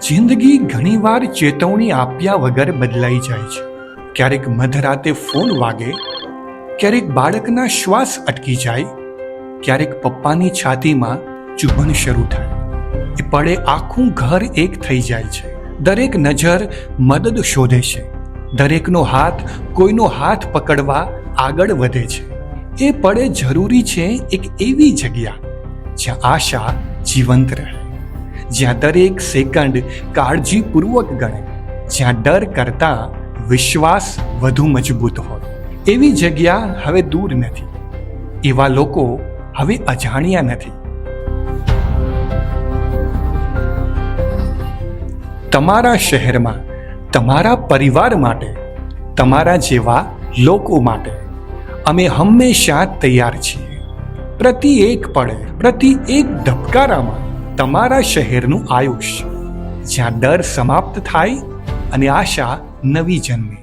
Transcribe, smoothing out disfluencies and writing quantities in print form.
જિંદગી ઘણીવાર ચેતવણી આપ્યા વગર બદલાઈ જાય છે. ક્યારેક મધરાતે ફોન વાગે, ક્યારેક બાળકના શ્વાસ અટકી જાય, ક્યારેક પપ્પાની છાતીમાં ચુંબન શરૂ થાય. એ પળે આખું ઘર એક થઈ જાય છે. દરેક નજર મદદ શોધે છે. દરેકનો હાથ કોઈનો હાથ પકડવા આગળ વધે છે. એ પળે જરૂરી છે એક એવી જગ્યા જ્યાં આશા જીવંત રહે, જ્યાં દરેક સેકન્ડ કાળજીપૂર્વક ગણે, જ્યાં ડર કરતાં વિશ્વાસ વધુ મજબૂત હોય. એવી જગ્યા હવે દૂર નથી, એવા લોકો હવે અજાણ્યા નથી. તમારા શહેરમાં, તમારા પરિવાર માટે, તમારા જેવા લોકો માટે અમે હંમેશા તૈયાર છીએ. પ્રતિ એક પળે, પ્રતિ એક ધબકારામાં તમારા શહેરનું આયુષ્ય, જ્યાં ડર સમાપ્ત થાય અને આશા નવી જન્મે.